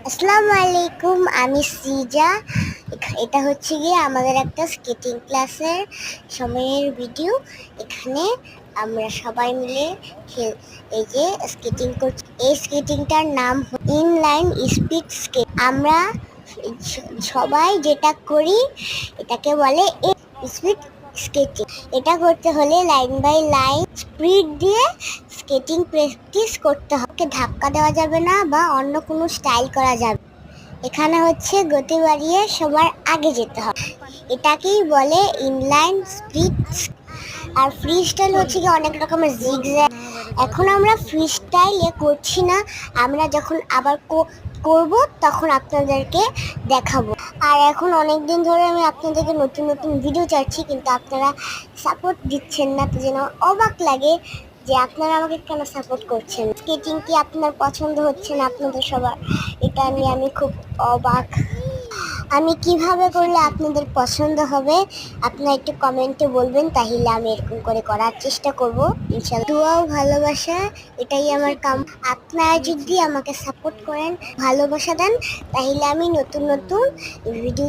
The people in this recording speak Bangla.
আসসালামু আলাইকুম, আমি সিজা। এটা হচ্ছে গিয়ে আমাদের একটা স্কেটিং ক্লাসের সময়ের ভিডিও। এখানে আমরা সবাই মিলে এই যে স্কেটিং করছি। এই স্কেটিংটার নাম ইনলাইন স্পিড স্কেট। আমরা সবাই যেটা করি এটাকে বলে স্পিড স্কেটিং। এটা করতে হলে লাইন বাই লাইন স্পিড দিয়ে স্কেটিং প্র্যাকটিস করতে হবে। ধাক্কা দেওয়া যাবে না বা অন্য কোনো স্টাইল করা যাবে। এখানে হচ্ছে গতি বাড়িয়ে সবার আগে যেতে হবে। এটাকেই বলে ইনলাইন স্পিড। আর ফ্রি স্টাইল হচ্ছে কি অনেক রকমের জিগজ্যাগ। এখন আমরা ফ্রি স্টাইলে করছি না, আমরা যখন আবার করব তখন আপনাদেরকে দেখাবো। আর এখন অনেক দিন ধরে আমি আপনাদেরকে নতুন নতুন ভিডিও চাচ্ছি, কিন্তু আপনারা সাপোর্ট দিচ্ছেন না, তো যেন অবাক লাগে যে আপনারা আমাকে কেন সাপোর্ট করছেন। স্কেটিং কি আপনার পছন্দ হচ্ছে না আপনাদের সবার? এটা নিয়ে আমি খুব অবাক। আমি কিভাবে করলে আপনাদের পছন্দ হবে আপনারা একটু কমেন্টে বলবেন, তাহলে আমি এরকম করে করার চেষ্টা করব ইনশাআল্লাহ। দোয়া ও ভালোবাসা এটাই আমার কাম। আপনারা যদি আমাকে সাপোর্ট করেন, ভালোবাসা দেন, তাহলে আমি নতুন নতুন ভিডিও